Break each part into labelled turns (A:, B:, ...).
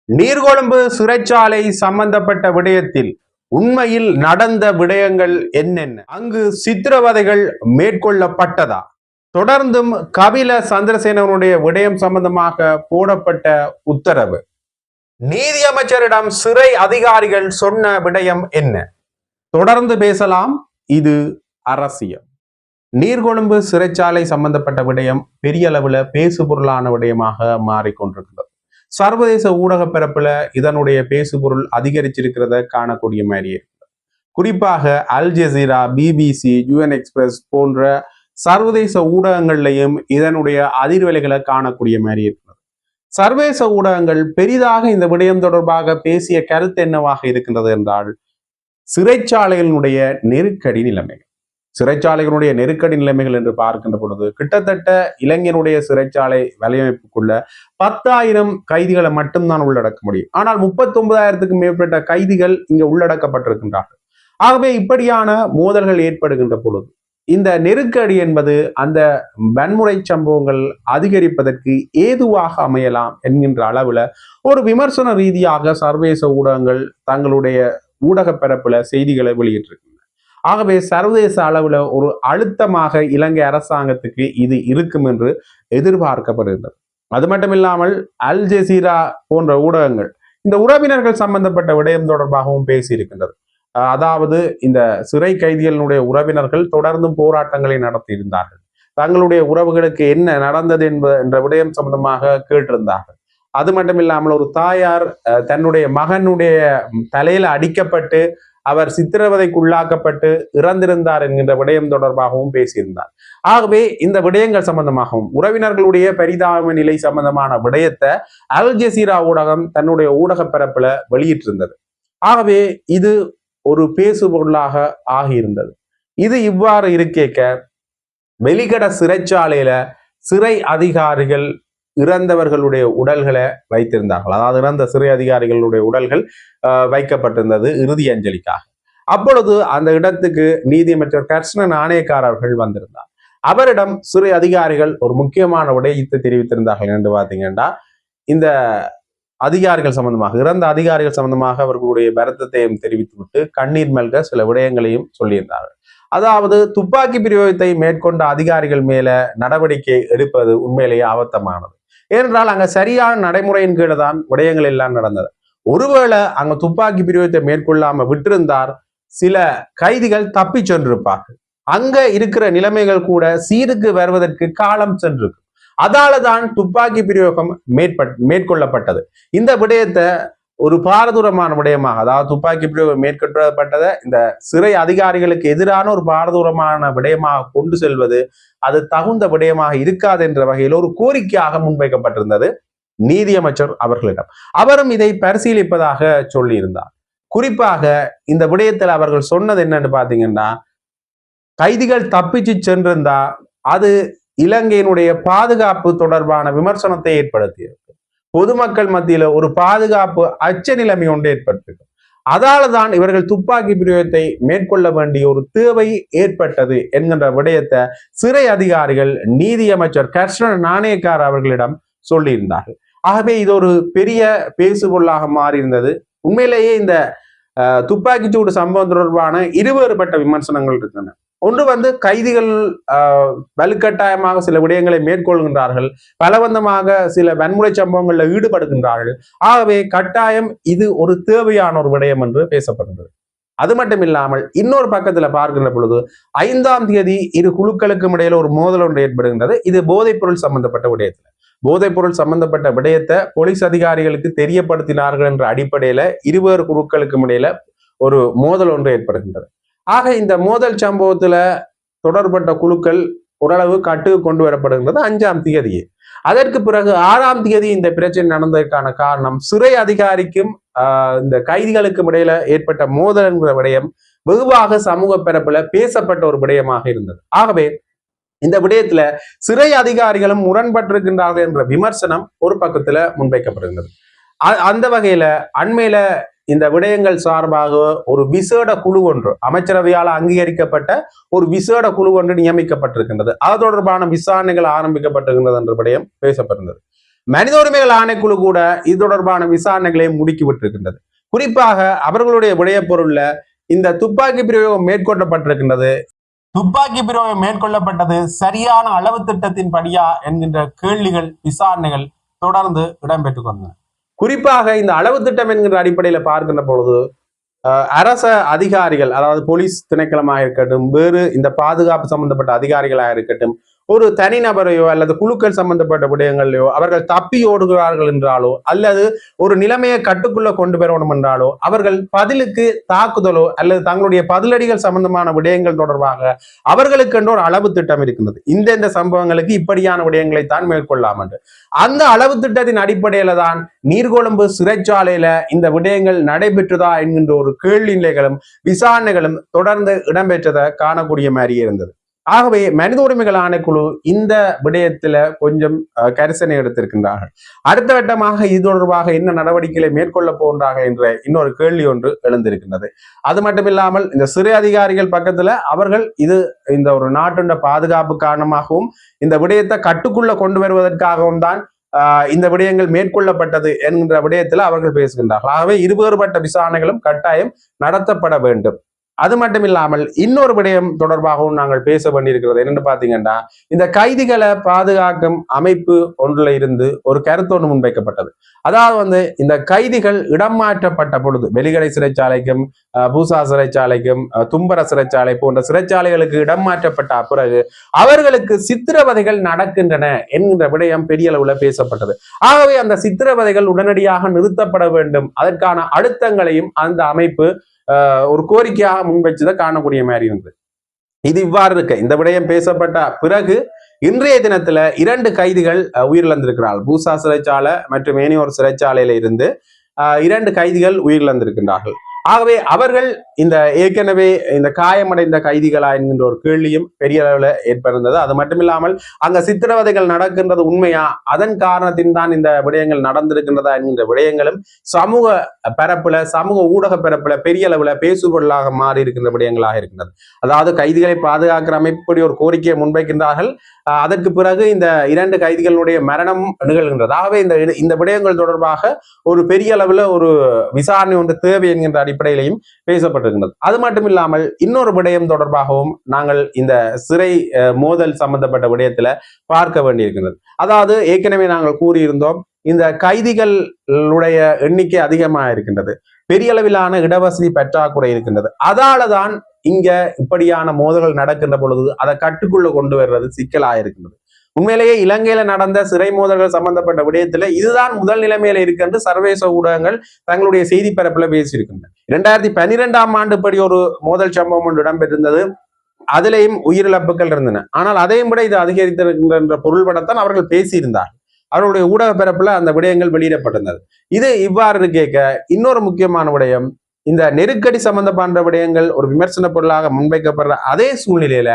A: நீர்கொழும்பு சிறைச்சாலை சம்பந்தப்பட்ட விடயத்தில் உண்மையில் நடந்த விடயங்கள் என்னென்ன? அங்கு சித்திரவதைகள் மேற்கொள்ளப்பட்டதா? தொடர்ந்தும் கபில சந்திரசேனனுடைய விடயம் சம்பந்தமாக போடப்பட்ட உத்தரவு, நீதியமைச்சரிடம் சிறை அதிகாரிகள் சொன்ன விடயம் என்ன? தொடர்ந்து பேசலாம். இது அரசியல். நீர்கொழும்பு சிறைச்சாலை சம்பந்தப்பட்ட விடயம் பெரிய அளவுல பேசுபொருளான விடயமாக மாறிக்கொண்டிருக்கிறது. சர்வதேச ஊடக பரப்புல இதனுடைய பேசுபொருள் அதிகரிச்சிருக்கிறத காணக்கூடிய மாதிரி இருக்கு. குறிப்பாக Al Jazeera, BBC, UN express போன்ற சர்வதேச ஊடகங்கள்லையும் இதனுடைய அதிர்வலைகளை காணக்கூடிய மாதிரி இருக்கிறது. சர்வதேச ஊடகங்கள் பெரிதாக இந்த விடயம் தொடர்பாக பேசிய கருத்து என்னவாக இருக்கின்றது என்றால், சிறைச்சாலைகளுடைய நெருக்கடி நிலைமைகள். சிறைச்சாலைகளுடைய நெருக்கடி நிலைமைகள் என்று பார்க்கின்ற பொழுது கிட்டத்தட்ட இளைஞனுடைய சிறைச்சாலை வலையமைப்புக்குள்ள 10,000 கைதிகளை மட்டும்தான் உள்ளடக்க முடியும். ஆனால் 39,000க்கும் மேற்பட்ட கைதிகள் இங்க உள்ளடக்கப்பட்டிருக்கின்றார்கள். ஆகவே இப்படியான மோதல்கள் ஏற்படுகின்ற பொழுது இந்த நெருக்கடி என்பது அந்த வன்முறை சம்பவங்கள் அதிகரிப்பதற்கு ஏதுவாக அமையலாம் என்கின்ற அளவுல ஒரு விமர்சன ரீதியாக சர்வதேச ஊடகங்கள் தங்களுடைய ஊடக பரப்புல செய்திகளை வெளியிட்டிருக்கின்றன. ஆகவே சர்வதேச அளவுல ஒரு அழுத்தமாக இலங்கை அரசாங்கத்துக்கு இது இருக்கும் என்று எதிர்பார்க்கப்படுகின்றது. அது மட்டும் இல்லாமல் அல் ஜசீரா போன்ற ஊடகங்கள் இந்த உறவினர்கள் சம்பந்தப்பட்ட விடயம் தொடர்பாகவும் பேசியிருக்கின்றது. அதாவது இந்த சிறை கைதிகளினுடைய உறவினர்கள் தொடர்ந்தும் போராட்டங்களை நடத்தி இருந்தார்கள். தங்களுடைய உறவுகளுக்கு என்ன நடந்தது என்ற விடயம் சம்பந்தமாக கேட்டிருந்தார்கள். அது மட்டும் இல்லாமல் ஒரு தாயார் தன்னுடைய மகனுடைய தலையில அடிக்கப்பட்டு அவர் சித்திரவதைக்கு உள்ளாக்கப்பட்டு இறந்திருந்தார் என்கின்ற விடயம் தொடர்பாகவும் பேசியிருந்தார். ஆகவே இந்த விடயங்கள் சம்பந்தமாகவும் உறவினர்களுடைய பரிதாப நிலை சம்பந்தமான விடயத்தை அல் ஜசீரா ஊடகம் தன்னுடைய ஊடக பரப்புல வெளியிட்டிருந்தது. ஆகவே இது ஒரு பேசு பொருளாக ஆகியிருந்தது. இது இவ்வாறு இருக்கேக்க வெளிக்கட சிறைச்சாலையில சிறை அதிகாரிகள் இறந்தவர்களுடைய உடல்களை வைத்திருந்தார்கள். அதாவது இறந்த சிறை அதிகாரிகளுடைய உடல்கள் வைக்கப்பட்டிருந்தது இறுதி அஞ்சலிக்காக. அப்பொழுது அந்த இடத்துக்கு நீதியமைச்சர் கர்ஷ்ண நாணயக்கார் அவர்கள் வந்திருந்தார். அவரிடம் சிறை அதிகாரிகள் ஒரு முக்கியமான விடயத்தை தெரிவித்திருந்தார்கள் என்று பார்த்தீங்கன்னா, இந்த அதிகாரிகள் சம்பந்தமாக இறந்த அதிகாரிகள் சம்பந்தமாக அவர்களுடைய வருத்தத்தையும் தெரிவித்துவிட்டு கண்ணீர் மல்க சில விடயங்களையும் சொல்லியிருந்தார்கள். அதாவது துப்பாக்கி பிரயோகத்தை மேற்கொண்ட அதிகாரிகள் மேல நடவடிக்கை எடுப்பது உண்மையிலேயே ஆபத்தமானது. ஏனென்றால் அங்க சரியான நடைமுறையின் கீழே தான் விடயங்கள் எல்லாம் நடந்தது. ஒருவேளை அங்க துப்பாக்கி பிரயோகத்தை மேற்கொள்ளாம விட்டிருந்தார் சில கைதிகள் தப்பி சென்றிருப்பார்கள். அங்க இருக்கிற நிலைமைகள் கூட சீருக்கு வருவதற்கு காலம் சென்றிருக்கு. அதாலதான் துப்பாக்கி பிரயோகம் மேற்கொள்ளப்பட்டது. இந்த விடயத்தை ஒரு பாரதூரமான விடயமாக, அதாவது துப்பாக்கி பிரயோகம் மேற்கொள்ளப்பட்டதை இந்த சிறை அதிகாரிகளுக்கு எதிரான ஒரு பாரதூரமான விடயமாக கொண்டு செல்வது அது தகுந்த விடயமாக இருக்காது என்ற வகையில் ஒரு கோரிக்கையாக முன்வைக்கப்பட்டிருந்தது நீதியமைச்சர் அவர்களிடம். அவரும் இதை பரிசீலிப்பதாக சொல்லியிருந்தார். குறிப்பாக இந்த விடயத்தில் அவர்கள் சொன்னது என்னன்னு பாத்தீங்கன்னா, கைதிகள் தப்பிச்சு சென்றிருந்தா அது இலங்கையினுடைய பாதுகாப்பு தொடர்பான விமர்சனத்தை ஏற்படுத்தியிருக்கு. பொதுமக்கள் மத்தியில ஒரு பாதுகாப்பு அச்ச நிலைமை ஒன்று ஏற்பட்டிருக்கு. அதாலதான் இவர்கள் துப்பாக்கி பிரயோகத்தை மேற்கொள்ள வேண்டிய ஒரு தேவை ஏற்பட்டது என்கின்ற விடயத்தை சிறை அதிகாரிகள் நீதியமைச்சர் கர்ஷ்ண நாணயக்கார் அவர்களிடம் சொல்லியிருந்தார்கள். ஆகவே இது ஒரு பெரிய பேசுபொருளாக மாறியிருந்தது. உண்மையிலேயே இந்த துப்பாக்கிச்சூடு சம்பவம் தொடர்பான இருவேறுபட்ட விமர்சனங்கள் இருக்கின்றன. ஒன்று கைதிகள் வலுக்கட்டாயமாக சில விடயங்களை மேற்கொள்கின்றார்கள், பலவந்தமாக சில வன்முறை சம்பவங்களில் ஈடுபடுகின்றார்கள். ஆகவே கட்டாயம் இது ஒரு தேவையான ஒரு விடயம் என்று பேசப்படுகிறது. அது மட்டும் இல்லாமல் இன்னொரு பக்கத்துல பார்க்கின்ற பொழுது 5ஆம் தேதி இரு குழுக்களுக்கும் இடையில ஒரு மோதல் ஒன்று ஏற்படுகின்றது. இது போதைப் பொருள் சம்பந்தப்பட்ட விடயத்துல போதைப் பொருள் சம்பந்தப்பட்ட விடயத்தை போலீஸ் அதிகாரிகளுக்கு தெரியப்படுத்தினார்கள் என்ற அடிப்படையில இருவேறு குழுக்களுக்கும் இடையில ஒரு மோதல் ஒன்று ஏற்படுகின்றது. ஆக இந்த மோதல் சம்பவத்துல தொடர்பட்ட குழுக்கள் ஓரளவு கட்டுக்கு கொண்டு வரப்படுகின்றது 5ஆம் தேதியே. அதற்கு பிறகு 6ஆம் தேதி இந்த பிரச்சனை நடந்ததற்கான காரணம் சிறை அதிகாரிக்கும் இந்த கைதிகளுக்கும் இடையில ஏற்பட்ட மோதல் என்கிற விடயம் வெகுவாக சமூக பரப்புல பேசப்பட்ட ஒரு விடயமாக இருந்தது. ஆகவே இந்த விடயத்துல சிறை அதிகாரிகளும் முரண்பட்டிருக்கின்றார்கள் என்ற விமர்சனம் ஒரு பக்கத்துல முன்வைக்கப்படுகின்றது. அந்த வகையில அண்மையில இந்த விடயங்கள் சார்பாக ஒரு விசேட குழு ஒன்று அமைச்சரவையால் அங்கீகரிக்கப்பட்ட ஒரு விசேட குழு ஒன்று நியமிக்கப்பட்டிருக்கின்றது. அது தொடர்பான விசாரணைகள் ஆரம்பிக்கப்பட்டிருக்கின்றது என்ற விடயம் பேசப்படுகின்றது. மனித உரிமைகள் ஆணைக்குழு கூட இது தொடர்பான விசாரணைகளை முடுக்கிவிட்டிருக்கின்றது. குறிப்பாக அவர்களுடைய விடய பொருள்ல இந்த துப்பாக்கி பிரயோகம் மேற்கொள்ளப்பட்டிருக்கின்றது. துப்பாக்கி பிரயோகம் மேற்கொள்ளப்பட்டது சரியான அளவு திட்டத்தின் படியா என்கின்ற கேள்விகள், விசாரணைகள் தொடர்ந்து இடம்பெற்றுக் கொண்டன. குறிப்பாக இந்த அளவு திட்டம் என்கின்ற அடிப்படையில பார்க்கின்ற பொழுது அரச அதிகாரிகள், அதாவது போலீஸ் திணைக்களமாக இருக்கட்டும், வேறு இந்த பாதுகாப்பு சம்பந்தப்பட்ட அதிகாரிகளாக இருக்கட்டும், ஒரு தனிநபரையோ அல்லது குழுக்கள் சம்பந்தப்பட்ட விடயங்களையோ அவர்கள் தப்பி ஓடுகிறார்கள் என்றாலோ அல்லது ஒரு நிலைமையை கட்டுக்குள்ள கொண்டு வரணும் என்றாலோ அவர்கள் பதிலுக்கு தாக்குதலோ அல்லது தங்களுடைய பதிலடிகள் சம்பந்தமான விடயங்கள் தொடர்பாக அவர்களுக்கு என்று ஒரு அளவு திட்டம் இருக்கின்றது. இந்த சம்பவங்களுக்கு இப்படியான விடயங்களை தான் மேற்கொள்ளலாம் என்று அந்த அளவு திட்டத்தின் அடிப்படையில தான் நீர்கொழும்பு சிறைச்சாலையில இந்த விடயங்கள் நடைபெற்றதா என்கின்ற ஒரு கேள்வி நிலைகளும் விசாரணைகளும் தொடர்ந்து இடம்பெற்றதை காணக்கூடிய மாதிரியே இருந்தது. ஆகவே மனித உரிமைகள் ஆணைக்குழு இந்த விடயத்துல கொஞ்சம் கரிசனை எடுத்திருக்கின்றார்கள். அடுத்த கட்டமாக இது தொடர்பாக என்ன நடவடிக்கைகளை மேற்கொள்ள போன்றார்கள் என்ற இன்னொரு கேள்வி ஒன்று எழுந்திருக்கின்றது. அது மட்டுமில்லாமல் இந்த சிறை அதிகாரிகள் பக்கத்துல அவர்கள் இந்த ஒரு நாட்டுடைய பாதுகாப்பு காரணமாகவும் இந்த விடயத்தை கட்டுக்குள்ள கொண்டு வருவதற்காகவும் தான் இந்த விடயங்கள் மேற்கொள்ளப்பட்டது என்கின்ற விடயத்தில் அவர்கள் பேசுகின்றார்கள். ஆகவே இருவேறுபட்ட விசாரணைகளும் கட்டாயம் நடத்தப்பட வேண்டும். அது மட்டும் இல்லாமல் இன்னொரு விடயம் தொடர்பாகவும் நாங்கள் பேச வேண்டியிருக்கிறது. என்னன்னு பாத்தீங்கன்னா, இந்த கைதிகளை பாதுகாக்கும் அமைப்பு ஒன்றுல இருந்து ஒரு கருத்து ஒன்று முன்வைக்கப்பட்டது. அதாவது இந்த கைதிகள் இடம் மாற்றப்பட்ட பொழுது வெளிக்கடை சிறைச்சாலைக்கும் பூசா சிறைச்சாலைக்கும் தும்பர சிறைச்சாலை போன்ற சிறைச்சாலைகளுக்கு இடம் மாற்றப்பட்ட பிறகு அவர்களுக்கு சித்திரவதைகள் நடக்கின்றன என்கின்ற விடயம் பெரிய அளவுல பேசப்பட்டது. ஆகவே அந்த சித்திரவதைகள் உடனடியாக நிறுத்தப்பட வேண்டும், அதற்கான அழுத்தங்களையும் அந்த அமைப்பு ஒரு கோரிக்கையாக முன்வைச்சதை காணக்கூடிய மாதிரி இருந்தது. இது இவ்வாறு இருக்க இந்த விடயம் பேசப்பட்ட பிறகு இன்றைய தினத்துல 2 கைதிகள் உயிரிழந்திருக்கிறார்கள். பூசா சிறைச்சாலை மற்றும் ஏனையோர் சிறைச்சாலையில இருந்து 2 கைதிகள் உயிரிழந்திருக்கின்றார்கள். ஆகவே அவர்கள் இந்த ஏற்கனவே இந்த காயமடைந்த கைதிகளா என்கின்ற ஒரு கேள்வியும் பெரிய அளவில் ஏற்பட்டிருந்தது. அது மட்டும் இல்லாமல் அங்க சித்திரவதைகள் நடக்கின்றது உண்மையா, அதன் காரணத்தின் தான் இந்த விடயங்கள் நடந்திருக்கின்றதா என்கின்ற விடயங்களும் சமூக பரப்புல, சமூக ஊடக பரப்புல பெரிய அளவுல பேசுபொருளாக மாறி இருக்கின்ற விடயங்களாக இருக்கின்றது. அதாவது கைதிகளை பாதுகாக்கிற அமைப்பு ஒரு கோரிக்கையை முன்வைக்கின்றார்கள். அதற்கு பிறகு இந்த 2 கைதிகளுடைய மரணம் நிகழ்கின்றது. ஆகவே இந்த விடயங்கள் தொடர்பாக ஒரு பெரிய அளவுல ஒரு விசாரணை ஒன்று தேவை என்கின்ற அடிப்படையிலையும் பேசப்பட்டிருக்கின்றது. அது மட்டும் இல்லாமல் இன்னொரு விடயம் தொடர்பாகவும் நாங்கள் இந்த சிறை மோதல் சம்பந்தப்பட்ட விடயத்துல பார்க்க வேண்டியிருக்கின்றது. அதாவது ஏற்கனவே நாங்கள் கூறியிருந்தோம், இந்த கைதிகளுடைய எண்ணிக்கை அதிகமாக இருக்கின்றது, பெரிய அளவிலான இடவசதி பற்றாக்குறை இருக்கின்றது. அதாலதான் இங்க இப்படியான மோதல்கள் நடக்கின்ற பொழுது அதை கட்டுக்குள்ள கொண்டு வர்றது சிக்கலாக இருக்கின்றது. உண்மையிலேயே இலங்கையில நடந்த சிறை மோதல்கள் சம்பந்தப்பட்ட விடயத்துல இதுதான் முதல் நிலைமையில இருக்கு சர்வதேச ஊடகங்கள் தங்களுடைய செய்தி பரப்புல பேசியிருக்கின்றன. 2012ஆம் ஆண்டு படி ஒரு மோதல் சம்பவம் ஒன்று இடம்பெற்றிருந்தது. அதிலேயும் உயிரிழப்புகள் இருந்தன. ஆனால் அதையும் விட இது அதிகரித்திருக்கின்ற பொருள்படத்தான் அவர்கள் பேசியிருந்தார்கள். அவர்களுடைய ஊடக பரப்புல அந்த விடயங்கள் வெளியிடப்பட்டிருந்தது. இது இவ்வாறு கேட்க இன்னொரு முக்கியமான விடயம், இந்த நெருக்கடி சம்பந்தப்பட்ட விடயங்கள் ஒரு விமர்சன பொருளாக முன்வைக்கப்படுற அதே சூழ்நிலையில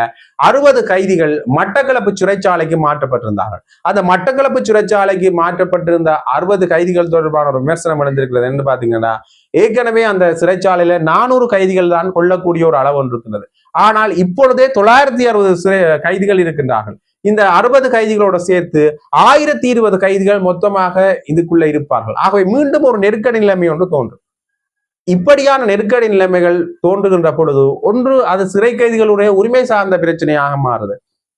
A: 60 கைதிகள் மட்டக்களப்பு சிறைச்சாலைக்கு மாற்றப்பட்டிருந்தார்கள். அந்த மட்டக்களப்பு சிறைச்சாலைக்கு மாற்றப்பட்டிருந்த 60 கைதிகள் தொடர்பான ஒரு விமர்சனம் அடைந்திருக்கிறது. என்று பாத்தீங்கன்னா, ஏற்கனவே அந்த சிறைச்சாலையில 400 கைதிகள் தான் கொள்ளக்கூடிய ஒரு அளவு ஒன்று இருக்கிறது. ஆனால் இப்பொழுதே 960 கைதிகள் இருக்கின்றார்கள். இந்த 60 கைதிகளோட சேர்த்து 1020 கைதிகள் மொத்தமாக இதுக்குள்ள இருப்பார்கள். ஆகவே மீண்டும் ஒரு நெருக்கடி நிலைமை ஒன்று தோன்றும். இப்படியான நெருக்கடி நிலைமைகள் தோன்றுகின்ற பொழுது ஒன்று அது சிறை கைதிகளுடைய உரிமை சார்ந்த பிரச்சனையாக மாறுது.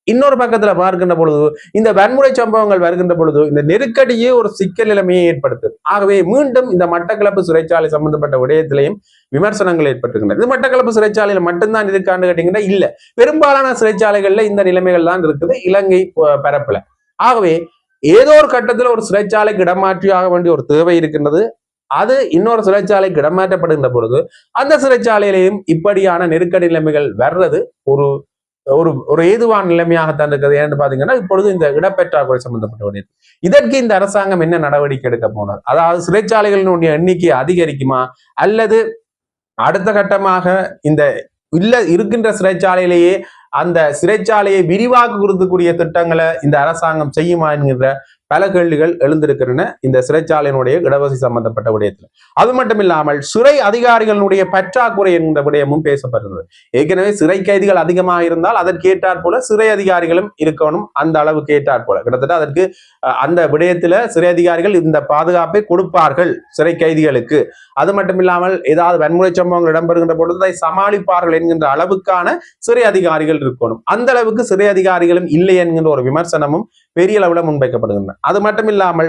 A: இன்னொரு பக்கத்துல பார்க்கின்ற பொழுது இந்த வன்முறை சம்பவங்கள் வருகின்ற பொழுது இந்த நெருக்கடியே ஒரு சிக்கல் நிலைமையை ஏற்படுத்துது. ஆகவே மீண்டும் இந்த மட்டக்களப்பு சிறைச்சாலை சம்பந்தப்பட்ட விடயத்திலையும் விமர்சனங்கள் ஏற்பட்டிருக்கின்றன. இது மட்டக்களப்பு சிறைச்சாலையில மட்டும்தான் இருக்கான்னு கேட்டீங்கன்னா இல்ல, பெரும்பாலான சிறைச்சாலைகள்ல இந்த நிலைமைகள் தான் இருக்குது இலங்கை பரப்புல. ஆகவே ஏதோ ஒரு கட்டத்துல ஒரு சிறைச்சாலைக்கு இடமாற்றி ஆக வேண்டிய ஒரு தேவை இருக்கின்றது. அது இன்னொரு சிறைச்சாலைக்கு இடமாற்றப்படுகின்ற பொழுது அந்த சிறைச்சாலையிலையும் இப்படியான நெருக்கடி நிலைமைகள் வர்றது ஒரு ஒரு ஒரு ஏதுவான நிலைமையாகத்தான் இருக்கிறது. ஏன்னு பாத்தீங்கன்னா, இப்பொழுது இந்த இடப்பற்றாக்குறை சம்பந்தப்பட்ட விடயம். இதற்கு இந்த அரசாங்கம் என்ன நடவடிக்கை எடுக்க போனது? அதாவது சிறைச்சாலைகளினுடைய எண்ணிக்கை அதிகரிக்குமா, அல்லது அடுத்த கட்டமாக இந்த இருக்கின்ற சிறைச்சாலையிலேயே அந்த சிறைச்சாலையை விரிவாக்குறதுக்குரிய திட்டங்களை இந்த அரசாங்கம் செய்யுமா என்கின்ற பல கேள்விகள் எழுந்திருக்கின்றன இந்த சிறைச்சாலையினுடைய இடவசதி சம்பந்தப்பட்ட விடயத்தில். அது மட்டும் இல்லாமல் சிறை அதிகாரிகளுடைய பற்றாக்குறை என்கிற விடயமும் பேசப்படுகிறது. ஏற்கனவே சிறை கைதிகள் அதிகமாக இருந்தால் அதற்கு ஏற்றாற் போல சிறை அதிகாரிகளும் இருக்கணும், அந்த அளவுக்கு ஏற்றாற் போல கிட்டத்தட்ட அதற்கு அந்த விடயத்துல சிறை அதிகாரிகள் இந்த பாதுகாப்பை கொடுப்பார்கள் சிறை கைதிகளுக்கு. அது மட்டும் இல்லாமல் ஏதாவது வன்முறை சம்பவங்கள் இடம்பெறுகின்ற பொழுது அதை சமாளிப்பார்கள் என்கின்ற அளவுக்கான சிறை அதிகாரிகள் இருக்கணும். அந்த அளவுக்கு சிறை அதிகாரிகளும் இல்லை என்கின்ற ஒரு விமர்சனமும் பெரிய அளவுல முன்வைக்கப்படுகின்றன. அது மட்டும் இல்லாமல்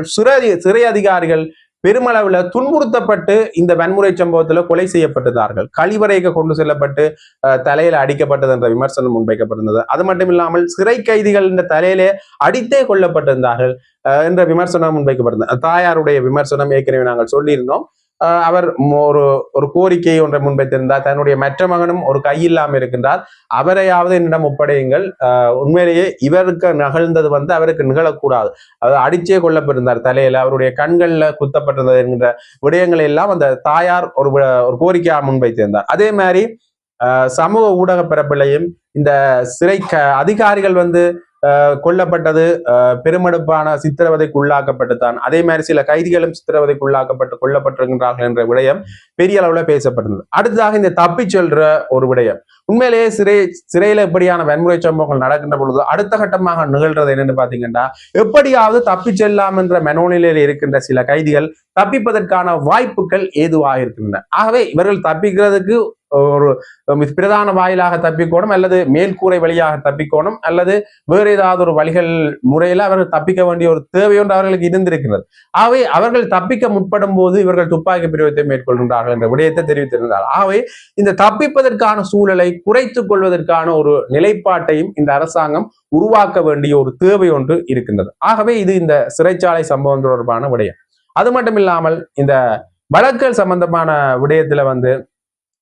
A: சிறை அதிகாரிகள் பெருமளவுல துன்புறுத்தப்பட்டு இந்த வன்முறை சம்பவத்துல கொலை செய்யப்பட்டதார்கள், கழிவறைக்கு கொண்டு செல்லப்பட்டு தலையில அடிக்கப்பட்டது என்ற விமர்சனம் முன்வைக்கப்பட்டிருந்தது. அது மட்டும் இல்லாமல் சிறை கைதிகள் இந்த தலையிலே அடித்தே கொல்லப்பட்டிருந்தார்கள் என்ற விமர்சனம் முன்வைக்கப்பட்டிருந்தது. தாயாருடைய விமர்சனம் ஏற்கனவே நாங்கள் சொல்லியிருந்தோம். அவர் ஒரு கோரிக்கை ஒன்றை முன்வைத்திருந்தார். தன்னுடைய மற்ற மகனும் ஒரு கையில்லாமல் இருக்கின்றார், அவரையாவது என்னிடம் ஒப்படையுங்கள், உண்மையிலேயே இவருக்கு நிகழ்ந்தது அவருக்கு நிகழக்கூடாது, அதாவது அடிச்சே கொல்லப்பட்டிருந்தார், தலையில அவருடைய கண்கள்ல குத்தப்பட்டிருந்தது என்கின்ற விடயங்களை எல்லாம் அந்த தாயார் ஒரு கோரிக்கையாக முன்வைத்திருந்தார். அதே மாதிரி சமூக ஊடக பரப்பிலையும் இந்த சிறை அதிகாரிகள் கொல்லப்பட்டது பெருமெடுப்பான சித்திரவதைக்கு உள்ளாக்கப்பட்டுத்தான், அதே மாதிரி சில கைதிகளும் சித்திரவதைக்கு உள்ளாக்கப்பட்டு கொல்லப்பட்டிருக்கின்றார்கள் என்ற விடயம் பெரிய அளவுல பேசப்பட்டது. அடுத்ததாக இந்த தப்பி செல்ற ஒரு விடயம். உண்மையிலேயே சிறையில எப்படியான வன்முறை சம்பவங்கள் நடக்கின்ற பொழுது அடுத்த கட்டமாக நிகழ்றது என்னன்னு பாத்தீங்கன்னா, எப்படியாவது தப்பி செல்லாம் என்ற மனோநிலையில் இருக்கின்ற சில கைதிகள் தப்பிப்பதற்கான வாய்ப்புகள் ஏதுவாக இருக்கின்றன. ஆகவே இவர்கள் தப்பிக்கிறதுக்கு ஒரு பிரதான வாயிலாக தப்பிக்கோணும், அல்லது மேல்கூரை வழியாக தப்பிக்கோணும், அல்லது வேறு ஏதாவது ஒரு வழிகள் முறையில அவர்கள் தப்பிக்க வேண்டிய ஒரு தேவையொன்று அவர்களுக்கு இருந்திருக்கிறது. ஆகவே அவர்கள் தப்பிக்க முற்படும் போது இவர்கள் துப்பாக்கி பிரயோகத்தை மேற்கொள்கின்றார்கள் என்ற விடயத்தை தெரிவித்திருந்தார். ஆகவே இந்த தப்பிப்பதற்கான சூழலை குறைத்துக் கொள்வதற்கான ஒரு நிலைப்பாட்டையும் இந்த அரசாங்கம் உருவாக்க வேண்டிய ஒரு தேவை ஒன்று இருக்கின்றது. ஆகவே இது இந்த சிறைச்சாலை சம்பவம் தொடர்பான விடயம். அது மட்டும் இல்லாமல் இந்த வழக்குகள் சம்பந்தமான விடயத்துல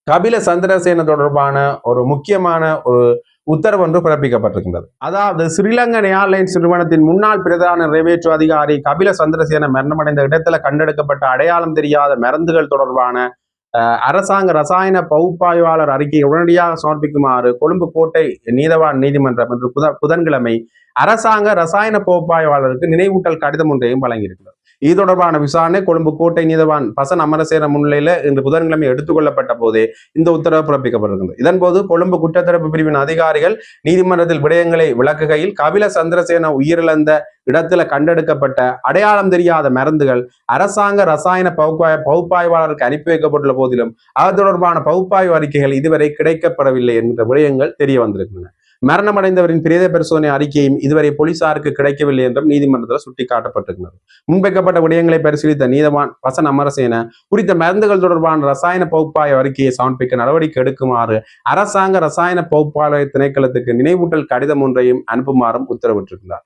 A: கபில சந்திரசேன தொடர்பான ஒரு முக்கியமான ஒரு உத்தரவு ஒன்று பிறப்பிக்கப்பட்டிருக்கின்றது. அதாவது ஸ்ரீலங்கன் ஏர்லைன்ஸ் நிறுவனத்தின் முன்னாள் பிரதான நிறைவேற்று அதிகாரி கபில சந்திரசேன மரணமடைந்த இடத்துல கண்டெடுக்கப்பட்ட அடையாளம் தெரியாத மருந்துகள் தொடர்பான அரசாங்க ரசாயன பகுப்பாய்வாளர் அறிக்கையை உடனடியாக சமர்ப்பிக்குமாறு கொழும்பு கோட்டை நீதவான் நீதிமன்றம் இன்று புதன்கிழமை அரசாங்க ரசாயன பகுப்பாய்வாளருக்கு நினைவூட்டல் கடிதம் ஒன்றையும் வழங்கியிருக்கிறது. இது தொடர்பான விசாரணை கொழும்பு கோட்டை நீதவான் பசன் அமரசேன முன்னிலையில இன்று புதன்கிழமை எடுத்துக்கொள்ளப்பட்ட போதே இந்த உத்தரவு பிறப்பிக்கப்பட்டிருக்கிறது. இதன்போது கொழும்பு குற்றத்தடுப்பு பிரிவின் அதிகாரிகள் நீதிமன்றத்தில் விடயங்களை விளக்குகையில் கபில சந்திரசேன உயிரிழந்த இடத்துல கண்டெடுக்கப்பட்ட அடையாளம் தெரியாத மருந்துகள் அரசாங்க ரசாயன பகுப்பாய்வாளருக்கு அனுப்பி வைக்கப்பட்டுள்ள போதிலும் அது தொடர்பான பகுப்பாய்வு அறிக்கைகள் இதுவரை கிடைக்கப்படவில்லை என்ற விடயங்கள் தெரிய வந்திருக்கின்றன. மரணமடைந்தவரின் பிரேத பரிசோதனை அறிக்கையும் இதுவரை போலீசாருக்கு கிடைக்கவில்லை என்றும் நீதிமன்றத்தில் சுட்டிக்காட்டப்பட்டிருக்கிறது. முன்வைக்கப்பட்ட விடயங்களை பரிசீலித்த நீதவான் பசன் அமரசேன குறித்த மருந்துகள் தொடர்பான ரசாயன பகுப்பாய்வு அறிக்கையை சமர்ப்பிக்க நடவடிக்கை எடுக்குமாறு அரசாங்க ரசாயன பகுப்பாய்வு திணைக்களத்துக்கு நினைவூட்டல் கடிதம் ஒன்றையும் அனுப்புமாறும் உத்தரவிட்டிருக்கிறார்.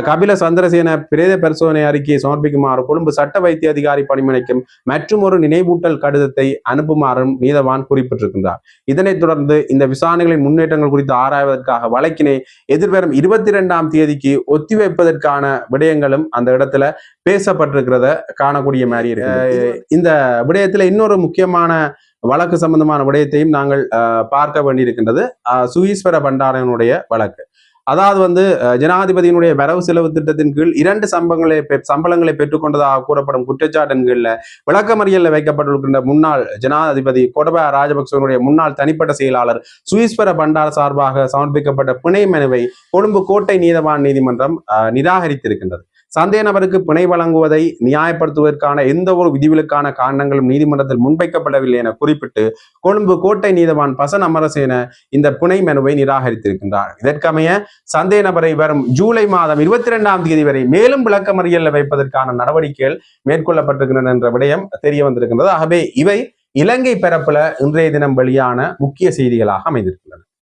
A: கபில சந்திரசேன பிரேத பரிசோதனை அறிக்கையை சமர்ப்பிக்குமாறு கொழும்பு சட்ட வைத்திய அதிகாரி பணிமனைக்கும் மற்றும் ஒரு நினைவூட்டல் கடிதத்தை அனுப்புமாறும் நீதவான் குறிப்பிட்டிருக்கின்றார். இதனைத் தொடர்ந்து இந்த விசாரணைகளின் முன்னேற்றங்கள் குறித்து ஆராய்வதற்காக வழக்கினை எதிர்வரும் 22ஆம் தேதிக்கு ஒத்திவைப்பதற்கான விடயங்களும் அந்த இடத்துல பேசப்பட்டிருக்கிறத காணக்கூடிய மாதிரி இருக்கு. இந்த விடயத்துல இன்னொரு முக்கியமான வழக்கு சம்பந்தமான விடயத்தையும் நாங்கள் பார்க்க வேண்டியிருக்கின்றது. சுகீஸ்வர பண்டாரனுடைய வழக்கு. அதாவது ஜனாதிபதியினுடைய வரவு செலவு திட்டத்தின் கீழ் 2 சம்பளங்களை பெற்றுக்கொண்டதாக கூறப்படும் குற்றச்சாட்டின் கீழ் விளக்கமறியலில் வைக்கப்பட்டிருக்கின்ற முன்னாள் ஜனாதிபதி கோட்டபாய ராஜபக்சவனுடைய முன்னாள் தனிப்பட்ட செயலாளர் சுகீஸ்வர பண்டார சார்பாக சமர்ப்பிக்கப்பட்ட பிணை மனுவை கொழும்பு கோட்டை நீதவான் நீதிமன்றம் நிராகரித்திருக்கின்றது. சந்தேக நபருக்கு பிணை வழங்குவதை நியாயப்படுத்துவதற்கான எந்த ஒரு விதிவிலக்கான காரணங்களும் நீதிமன்றத்தில் முன்வைக்கப்படவில்லை என குறிப்பிட்டு கொழும்பு கோட்டை நீதவான் பசன் அமரசேன இந்த பிணை மனுவை நிராகரித்திருக்கின்றார். இதற்கமைய சந்தேக நபரை வரும் ஜூலை மாதம் 22ஆம் தேதி வரை மேலும் விளக்கமறியலில் வைப்பதற்கான நடவடிக்கைகள் மேற்கொள்ளப்பட்டிருக்கின்றன என்ற விடயம் தெரிய வந்திருக்கின்றது. ஆகவே இவை இலங்கை பரப்புல இன்றைய தினம் வெளியான முக்கிய செய்திகளாக அமைந்திருக்கின்றன.